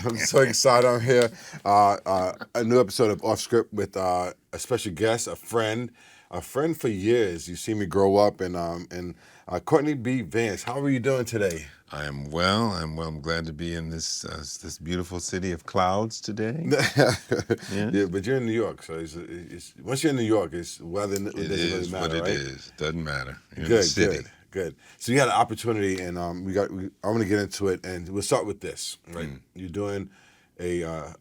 I'm so excited I'm here. A new episode of Offscript with a special guest, a friend for years. You see me grow up, and Courtney B. Vance. How are you doing today? I am well. I'm glad to be in this beautiful city of clouds today. Yeah, but you're in New York, so it's once you're in New York, it's weather. It doesn't really matter, what it right? is. Doesn't matter. You're in the Good, city. good. So you had an opportunity, and I'm going to get into it, and we'll start with this. Right, you're doing a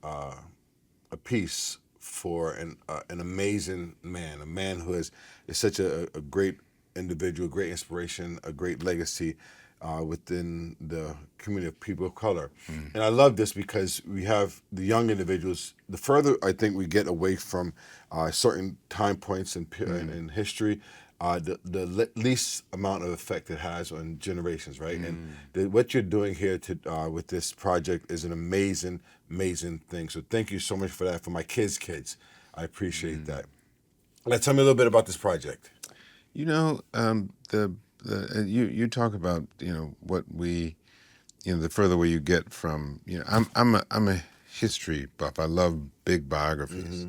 piece for an amazing man, a man who is such a great individual, great inspiration, a great legacy within the community of people of color. And I love this because we have the young individuals. The further I think we get away from certain time points in history, the least amount of effect it has on generations, right? And what you're doing here with this project is an amazing thing. So thank you so much for that. For my kids, I appreciate that. Now, tell me a little bit about this project. You know, you talk about what we, the further away you get from I'm a history buff. I love big biographies,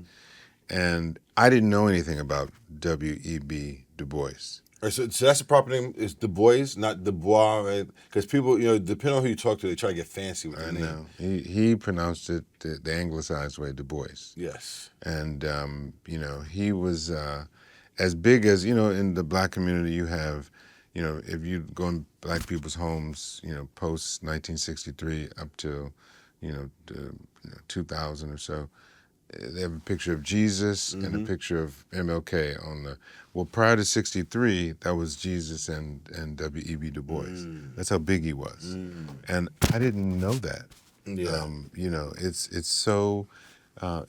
and I didn't know anything about W.E.B. Du Bois. So that's the proper name is Du Bois, not Du Bois, right? Because people, depending on who you talk to, they try to get fancy with the name. No, he pronounced it the anglicized way, Du Bois. Yes. And he was as big as in the black community. You have, if you go in black people's homes, post 1963 up to 2000 or so, they have a picture of Jesus and a picture of MLK on the. Well, prior to '63, that was Jesus and W.E.B. Du Bois. That's how big he was, and I didn't know that. Yeah. It's so.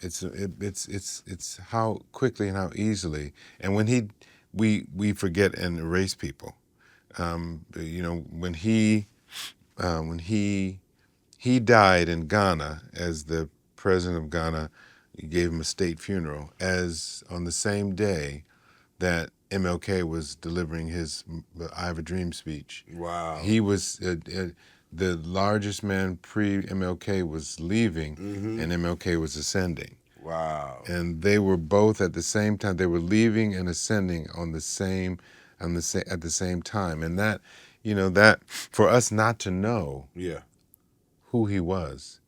It's how quickly and how easily, and when we forget and erase people. When he died in Ghana as the president of Ghana. He gave him a state funeral as on the same day that MLK was delivering his I Have a Dream speech. Wow. He was the largest man pre-MLK was leaving, and MLK was ascending. Wow. And they were both at the same time. They were leaving and ascending at the same time. And that, that for us not to know who he was,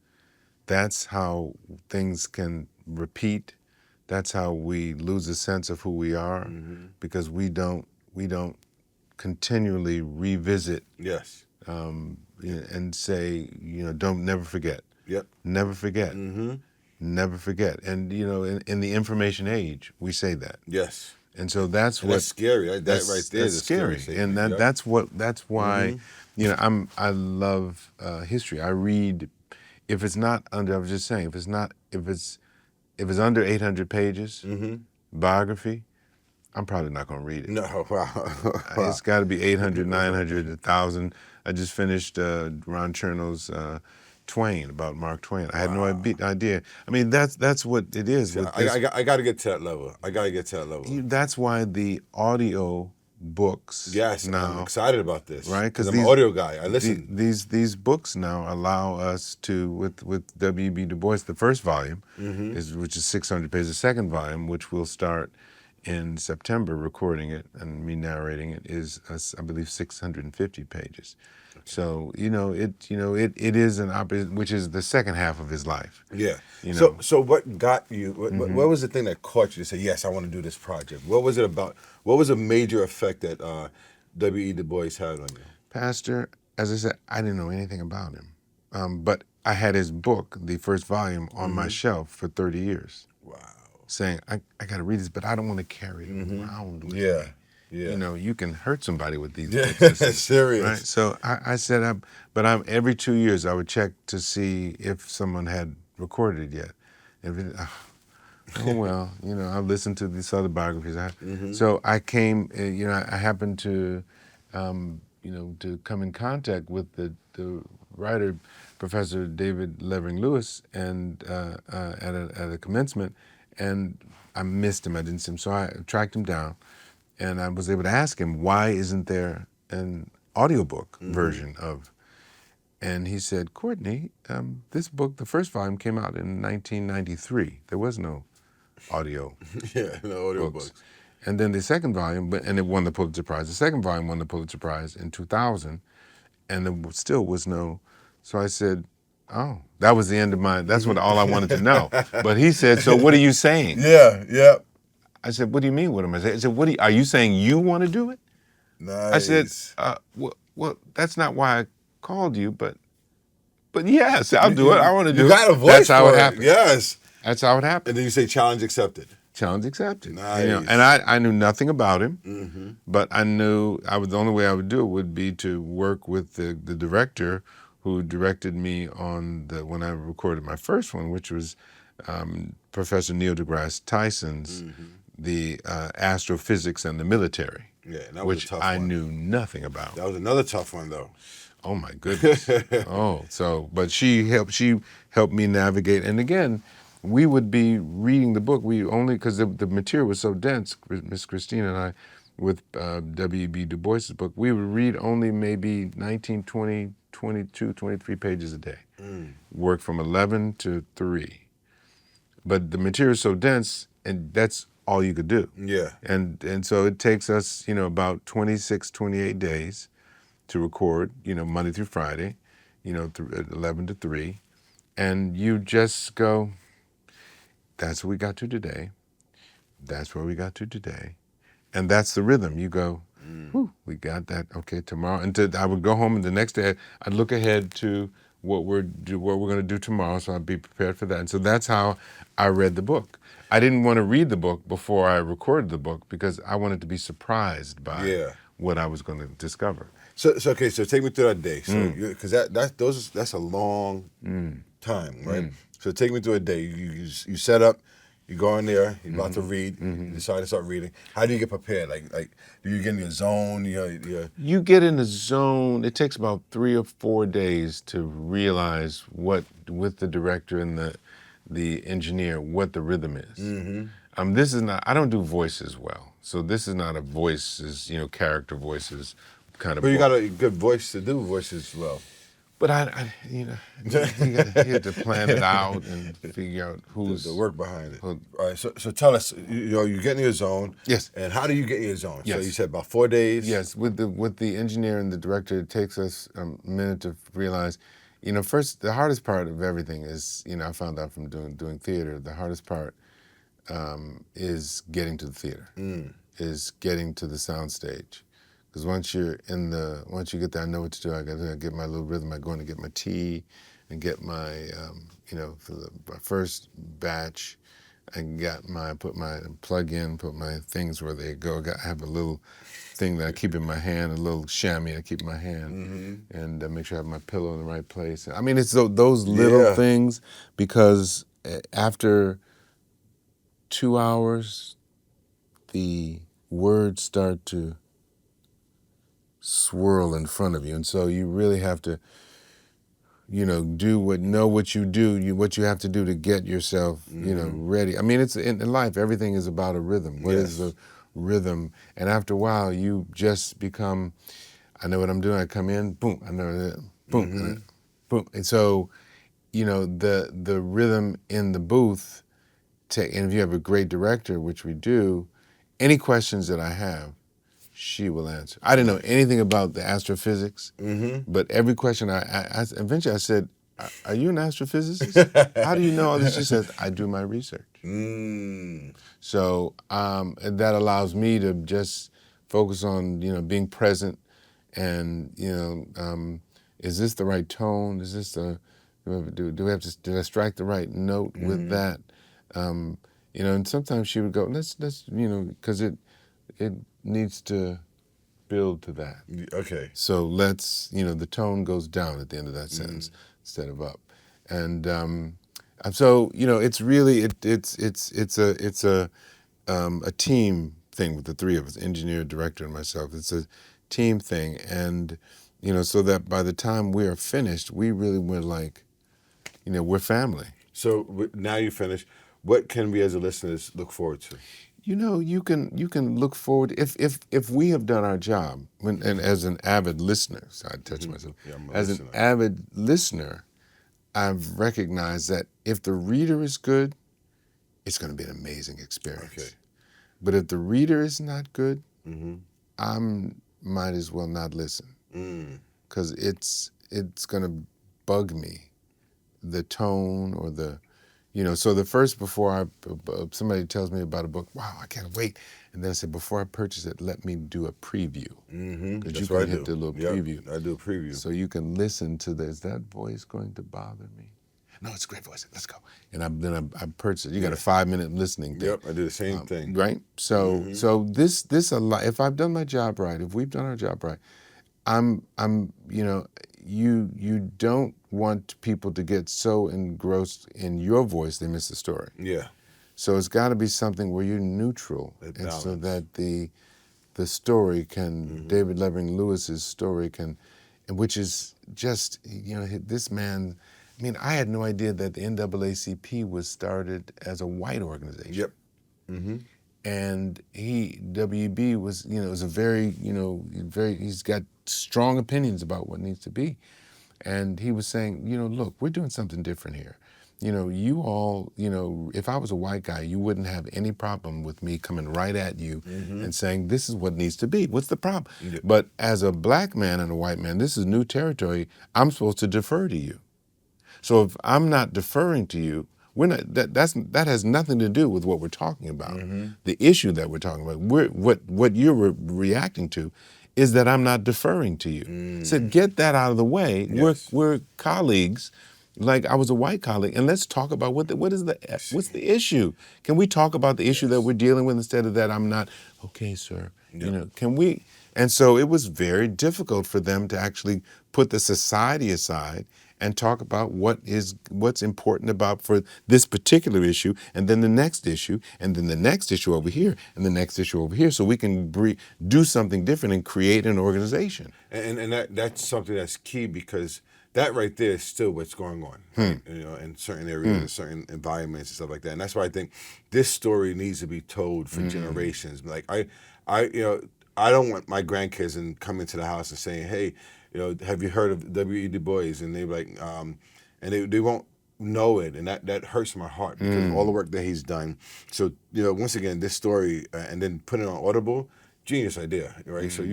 that's how things can repeat. That's how we lose a sense of who we are, because we don't continually revisit. Yes. And say, never forget. Yep. Never forget. Never forget. And in the information age, we say that. Yes. And so that's That's scary. That right there is scary. And that's why I love history. I read. If it's not under, I was just saying, if it's under 800 pages, biography, I'm probably not going to read it. No, wow. It's got to be 800, 900, 1,000. I just finished Ron Chernow's Twain, about Mark Twain. I had no idea. I mean, that's what it is. I got to get to that level. That's why the audio books. Yes, now, I'm excited about this. Right, because I'm an audio guy. I listen. These books now allow us to, with W.E.B. Du Bois, the first volume, which is 600 pages. The second volume, which we'll start in September, recording it and me narrating it, is I believe 650 pages. Okay. So it is an which is the second half of his life. Yeah. So what got you? What was the thing that caught you to say, yes, I want to do this project? What was it about? What was a major effect that W.E. Du Bois had on you? Pastor, as I said, I didn't know anything about him, but I had his book, the first volume, on my shelf for 30 years. Wow. Saying, I got to read this, but I don't want to carry it around with me. Yeah. You can hurt somebody with these books. Serious. Right? So I said, every 2 years I would check to see if someone had recorded it yet. I listened to these other biographies. So I came, I happened to, to come in contact with the writer, Professor David Levering Lewis, and at a commencement, and I missed him. I didn't see him, so I tracked him down, and I was able to ask him, why isn't there an audiobook version of? And he said, Courtney, this book, the first volume came out in 1993. There was no audio no audio books. And then the second volume, and it won the Pulitzer Prize. The second volume won the Pulitzer Prize in 2000, and there still was no. So I said, oh, that was the end of that's all I wanted to know. But he said, so what are you saying? Yeah. I said, what do you mean, what am I saying? He said, are you saying you want to do it? Nice. I said, well, that's not why I called you, but yes, I'll do it. I want to do it. You got a voice That's how for it happened. Yes. That's how it happened. And then you say challenge accepted. Challenge accepted. Nice. And I knew nothing about him, but I knew the only way I would do it would be to work with the director who directed me on when I recorded my first one, which was Professor Neil deGrasse Tyson's The Astrophysics and the Military. Yeah, that was which a tough I one. knew nothing about. That was another tough one, though. Oh my goodness! But she helped me navigate. And again, we would be reading the book. We only because the material was so dense. Miss Christina and I, with W.E.B. Du Bois's book, we would read only maybe 19, 20, 22, 23 pages a day. Work from 11 to 3. But the material is so dense, and that's all you could do. Yeah. And so it takes us, about 26, 28 days to record, Monday through Friday, 11 to 3. And you just go, that's what we got to today. That's where we got to today. And that's the rhythm. You go, whew, we got that. Okay, tomorrow. And I would go home, and the next day I'd look ahead to what we're going to do tomorrow, so I'd be prepared for that. And so that's how I read the book. I didn't want to read the book before I recorded the book because I wanted to be surprised by what I was going to discover. So take me through that day. So because that's a long time, right? So take me through a day. You set up. You go in there, you're about to read, you decide to start reading. How do you get prepared? Like do you get in your zone? You get in the zone. It takes about 3 or 4 days to realize with the director and the engineer, what the rhythm is. This is not, I don't do voices well. So this is not a voices, character voices kind of But you book. got a good voice to do voices well. But you have to plan it out and figure out who's the work behind it. All right, so tell us, you get in your zone. Yes. And how do you get in your zone? Yes. So you said about 4 days. Yes, with the engineer and the director, it takes us a minute to realize. First, the hardest part of everything is, I found out from doing theater, the hardest part is getting to the theater, is getting to the soundstage. Because once you get there, I know what to do. I got to get my little rhythm. I go in to get my tea and get my, for my first batch, I plug in, put my things where they go. I have a little thing that I keep in my hand, a little chamois I keep in my hand, and make sure I have my pillow in the right place. I mean, it's those little things, because after 2 hours, the words start to swirl in front of you, and so you really have to, know what you do, what you have to do to get yourself, ready. I mean, it's in life, everything is about a rhythm. What is the rhythm? And after a while, you just become, I know what I'm doing. I come in, boom, I know that, boom, boom, and so, the rhythm in the booth. And if you have a great director, which we do, any questions that I have, she will answer. I didn't know anything about the astrophysics, but every question eventually I said, are you an astrophysicist? How do you know all this? She says, I do my research. So that allows me to just focus on, being present and, is this the right tone? Is this did I strike the right note with that? And sometimes she would go, let's because it needs to build to that. Okay. So let's, the tone goes down at the end of that sentence instead of up. And so, it's really, it's a team thing with the three of us, engineer, director, and myself. It's a team thing. And, so that by the time we are finished, we really were like, we're family. So now you finished. What can we as listeners look forward to? you can look forward if we have done our job. And as an avid listener, so I touch myself. Yeah, I'm a as listener. an avid listener, I've recognized that if the reader is good, it's going to be an amazing experience. Okay. But if the reader is not good, Mm-hmm. I might as well not listen, because it's going to bug me, the tone or the. So the first, before somebody tells me about a book, wow, I can't wait. And then I say, before I purchase it, let me do a preview. Mm-hmm. Because That's you what can I hit do. the little Yep, preview. I do a preview. So you can listen to is that voice going to bother me? No, it's a great voice. Let's go. And I purchase it. You got a 5-minute listening thing. Yep, I do the same thing. Right? So this a lot. If I've done my job right, if we've done our job right, you don't want people to get so engrossed in your voice they miss the story. Yeah. So it's got to be something where you're neutral, and so that the story can, David Levering Lewis's story can, which is just, this man, I mean, I had no idea that the NAACP was started as a white organization. Yep. Mm-hmm. And W.E.B was, is a very, he's got strong opinions about what needs to be. And he was saying, look, we're doing something different here. You all, if I was a white guy, you wouldn't have any problem with me coming right at you and saying, this is what needs to be. What's the problem? Yep. But as a black man and a white man, this is new territory. I'm supposed to defer to you. So if I'm not deferring to you, that has nothing to do with what we're talking about. The issue that we're talking about, what you're reacting to, is that I'm not deferring to you. So get that out of the way. Yes. We're colleagues. Like I was a white colleague, and let's talk about what's the issue. Can we talk about the issue that we're dealing with instead of that I'm not, okay, sir. Yep. Can we? And so it was very difficult for them to actually put the society aside and talk about what's important about for this particular issue, and then the next issue, and then the next issue over here, and the next issue over here, so we can do something different and create an organization. And that's something that's key, because that right there is still what's going on, right? In certain areas, in certain environments and stuff like that. And that's why I think this story needs to be told for generations. Like I don't want my grandkids and coming to the house and saying, hey, have you heard of W.E.B. Du Bois? And they're like, and they won't know it, and that hurts my heart, because of all the work that he's done. So once again, this story, and then put it on Audible. Genius idea, right? So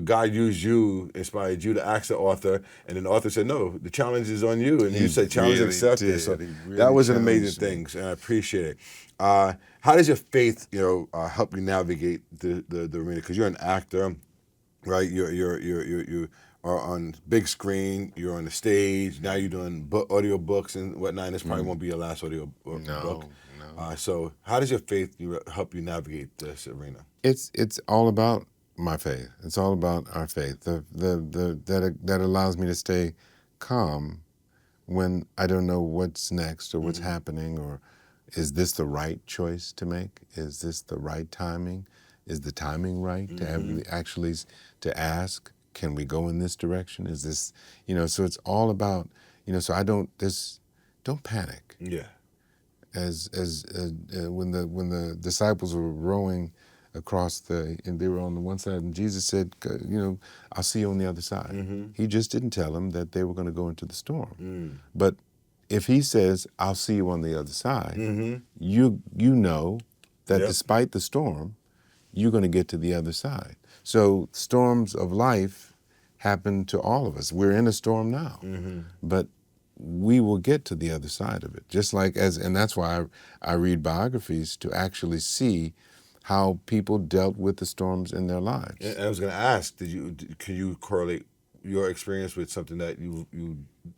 God used you, inspired you to ask the author, and then the author said, "No, the challenge is on you," and you said, "Challenge really accepted." did. So Really that was an challenged amazing thing, and I appreciate it. How does your faith, help you navigate the arena? Because you're an actor, right? You are on big screen. You're on the stage. Now you're doing audio books and whatnot. And this probably won't be your last audio book. No. So how does your faith help you navigate this arena? It's all about my faith. It's all about our faith. That allows me to stay calm when I don't know what's next or what's happening, or is this the right choice to make? Is this the right timing? Is the timing right to actually to ask, can we go in this direction? Is this, so it's all about, so I don't panic. Yeah. As when the disciples were rowing across and they were on the one side, and Jesus said, I'll see you on the other side. He just didn't tell them that they were going to go into the storm. But if he says, I'll see you on the other side, you know that despite the storm, you're going to get to the other side. So storms of life happen to all of us. We're in a storm now, but we will get to the other side of it. Just like and that's why I read biographies, to actually see how people dealt with the storms in their lives. And I was going to ask, can you correlate your experience with something that you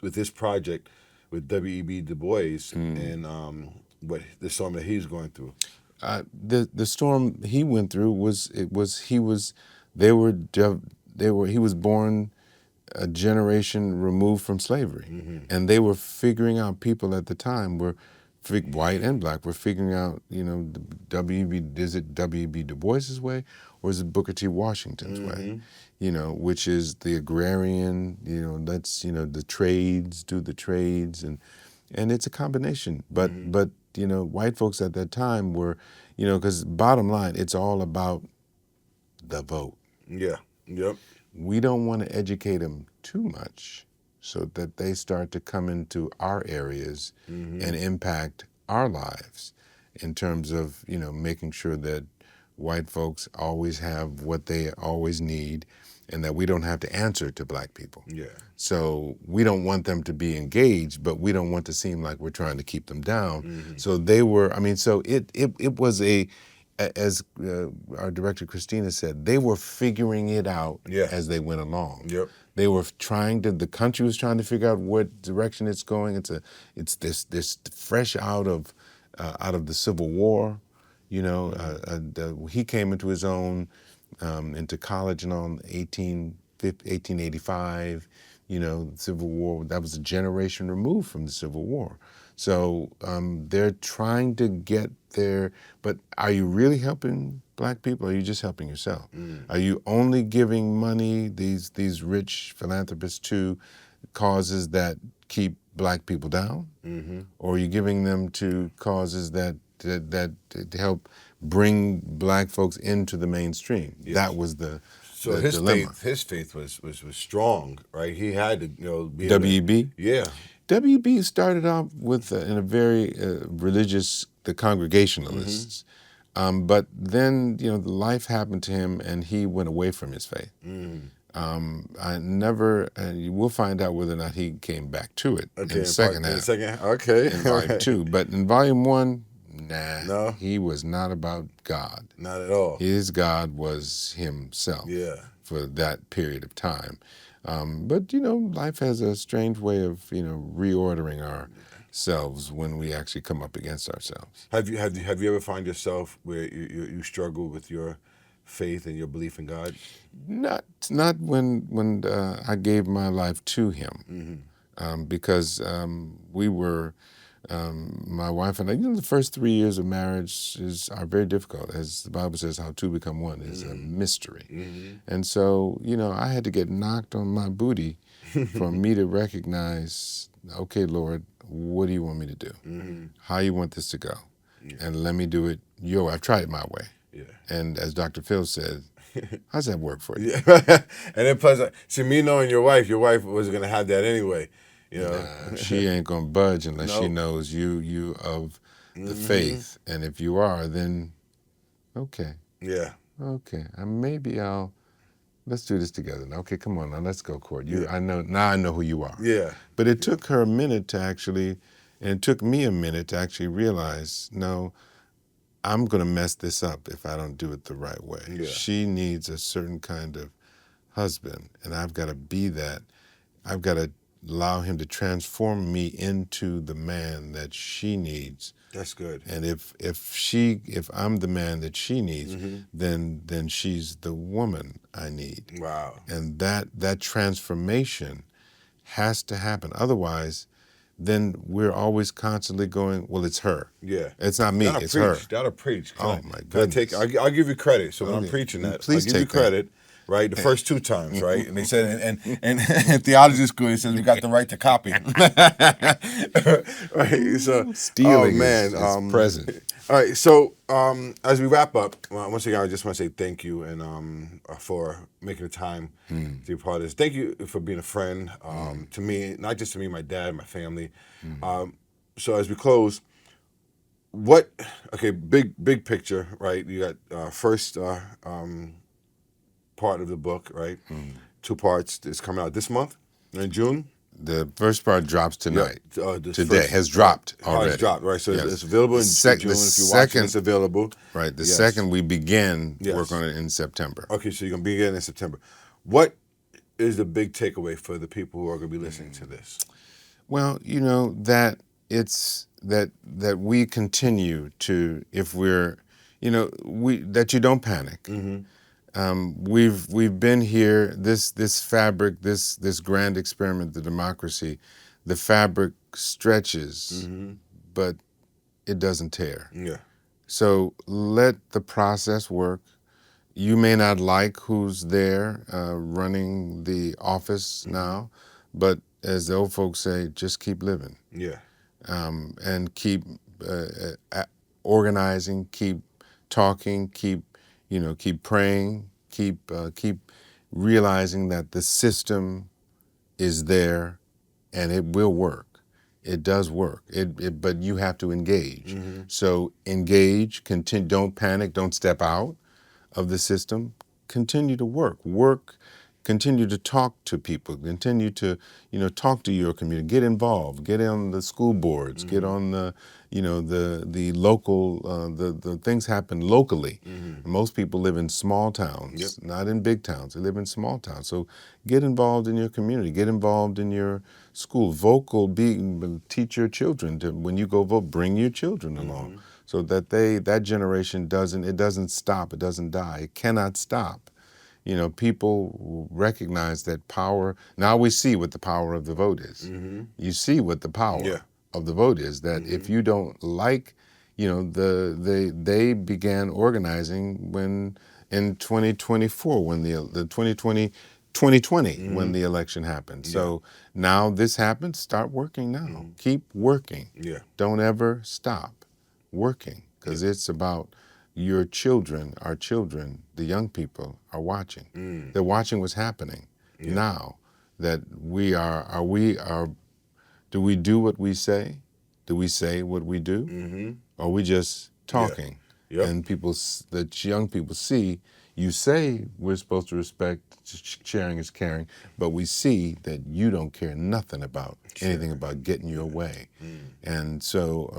with this project with W.E.B. Du Bois and what the storm that he's going through? The storm he went through he was born a generation removed from slavery, and they were figuring out, people at the time were white and black were figuring out, is it W.E.B. Du Bois's way, or is it Booker T. Washington's way? Which is the agrarian, let's, the trades, do the trades, and it's a combination. But white folks at that time were, because bottom line, it's all about the vote. Yeah. Yep. We don't want to educate them too much so that they start to come into our areas and impact our lives in terms of, making sure that white folks always have what they always need and that we don't have to answer to black people. Yeah. So we don't want them to be engaged, but we don't want to seem like we're trying to keep them down. So they were, so it was as our director Christina said, they were figuring it out as they went along. Yep. They were the country was trying to figure out what direction it's going. It's this fresh out of the Civil War. He came into his own, into college and on 1885, the Civil War, that was a generation removed from the Civil War. So they're trying to get there, but are you really helping black people or are you just helping yourself? Are you only giving money, these rich philanthropists, to causes that keep black people down? Or are you giving them to causes that help bring black folks into the mainstream? Yes. That was the his dilemma. His faith was strong, right? He had to be W.E.B. Yeah. W.E.B. started off with in a very religious, the Congregationalists, but then life happened to him and he went away from his faith. I never, and we'll find out whether or not he came back to it in the second half. Okay. In volume 2, but in volume 1, no, he was not about God. Not at all. His God was himself. Yeah. For that period of time. But life has a strange way of reordering ourselves when we actually come up against ourselves. Have you ever found yourself where you struggle with your faith and your belief in God? Not when I gave my life to Him, because we were. My wife and I, the first 3 years of marriage are very difficult. As the Bible says, how two become one is a mystery. And so, I had to get knocked on my booty for me to recognize, okay, Lord, what do you want me to do? How you want this to go? And let me do it your way. I've tried it my way. Yeah. And as Dr. Phil said, how's that work for you? Yeah. And then plus, see, me knowing your wife was going to have that anyway. Nah, she ain't gonna budge unless she knows you of the faith, and if you are, then okay. Yeah. Okay, let's do this together now. Okay, come on now, let's go, Court. I know who you are. Yeah. But it took her a minute to actually, and it took me a minute to actually realize, no, I'm gonna mess this up if I don't do it the right way. Yeah. She needs a certain kind of husband, and I've got to be that. I've got to allow him to transform me into the man that she needs. That's good. And if I'm the man that she needs, then she's the woman I need. Wow. And that transformation has to happen. Otherwise, then we're always constantly going, well, it's her. Yeah. It's not me, it's her. That'll preach. Oh my goodness. I'll give you credit. So when I'm preaching that, I'll give you credit. Right, the first 2 times, right? And they said, and theology school, it says we got the right to copy. Right, so stealing is present. All right, so as we wrap up, once again, I just want to say thank you and for making the time to be part of this. Thank you for being a friend to me, not just to me, my dad, my family. So as we close, big picture, right? You got first. Part of the book, right? 2 parts. It's coming out this month in June. The first part drops tonight. Today has dropped already. It's dropped, right? So it's available in June. If you watch it, it's available. Right. The second we begin work on it in September. Okay, so you're gonna begin in September. What is the big takeaway for the people who are gonna be listening to this? Well, that it's that we continue to, if we're, that you don't panic. We've been here, this fabric, this grand experiment, the democracy, the fabric stretches, but it doesn't tear. Yeah. So let the process work. You may not like who's there running the office now, but as the old folks say, just keep living. Yeah. And keep organizing, keep talking, keep praying, keep realizing that the system is there and it will work. It does work. But you have to engage. Mm-hmm. So engage, continue, don't panic, don't step out of the system. Continue to work, continue to talk to people, continue to, talk to your community, get involved, get on the school boards, Mm-hmm. get on the, the local, the things happen locally. Mm-hmm. Most people live in small towns, Yep. not in big towns. They live in small towns. So get involved in your community, get involved in your school. Teach your children to, when you go vote, bring your children along. Mm-hmm. So that that generation doesn't stop, it doesn't die, it cannot stop. People recognize that power. Now we see what the power of the vote is. Mm-hmm. You see what the power of the vote is. That if you don't like, they began organizing when in 2024 when the 2020 when the election happened. So now this happened. Start working now. Keep working. Yeah. Don't ever stop working, because it's about your children, our children, the young people are watching. They're watching what's happening now. That do we do what we say? Do we say what we do? Mm-hmm. Or are we just talking? Yep. And the young people see, you say we're supposed to respect, sharing is caring, but we see that you don't care nothing about anything about getting your way. And so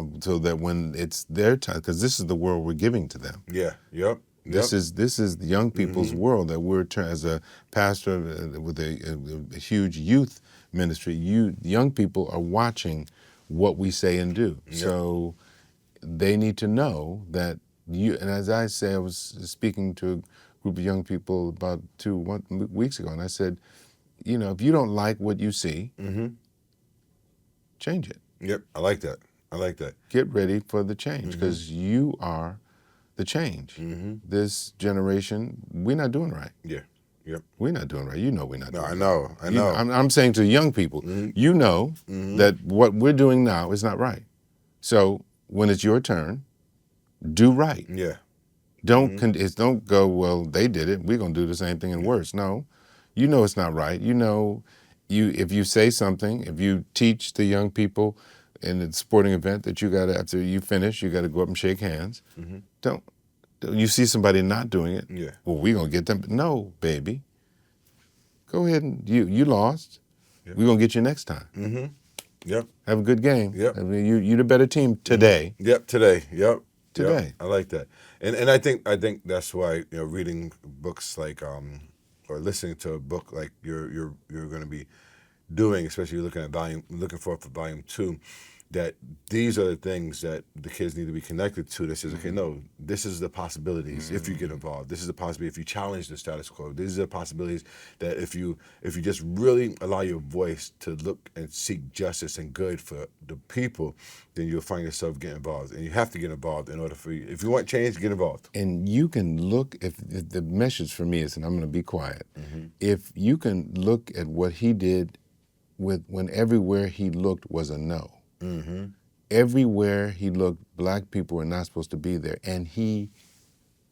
that when it's their time, because this is the world we're giving to them. Yeah. Yep. This is the young people's world that we're as a pastor with a huge youth ministry. Young people are watching what we say and do. Yep. So they need to know that and as I say, I was speaking to a group of young people about 2 weeks ago, and I said, if you don't like what you see, change it. Yep. I like that. Get ready for the change, because you are the change. This generation, we're not doing right. Yeah. Yep. We're not doing right. We're not doing right. I know. I'm saying to young people, that what we're doing now is not right. So when it's your turn, do right. Yeah. Don't don't go, well, they did it, we're going to do the same thing and worse. No, it's not right. If you say something, if you teach the young people in a sporting event that you got to, after you finish, you got to go up and shake hands. Don't you see somebody not doing it? Yeah. Well, we're going to get them. No, baby. Go ahead and you lost. Yep. We're going to get you next time. Yep. Have a good game. Yep. I mean, you're the better team today. Yep. Today. Yep. Today. Yep. I like that. And I think that's why, reading books like or listening to a book like you're going to be doing, especially looking forward for volume 2, that these are the things that the kids need to be connected to. That says, okay, no, this is the possibilities if you get involved. This is the possibility if you challenge the status quo. These are the possibilities that if you just really allow your voice to look and seek justice and good for the people, then you'll find yourself getting involved. And you have to get involved in order for you. If you want change, get involved. And you can look, if the message for me is, and I'm going to be quiet, if you can look at what he did when everywhere he looked was a no. Everywhere he looked, black people were not supposed to be there, and he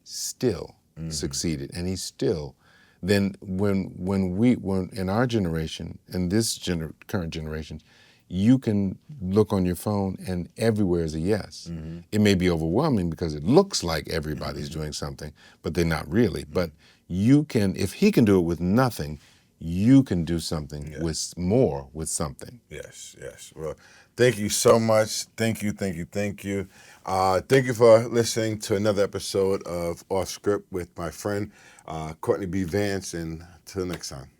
still succeeded. And he still, then when in our generation, in this current generation, you can look on your phone and everywhere is a yes. It may be overwhelming because it looks like everybody's doing something, but they're not really. But you can, if he can do it with nothing, you can do something with more with something. Yes. Well, thank you so much. Thank you. Thank you for listening to another episode of Off Script with my friend Courtney B. Vance. And until next time.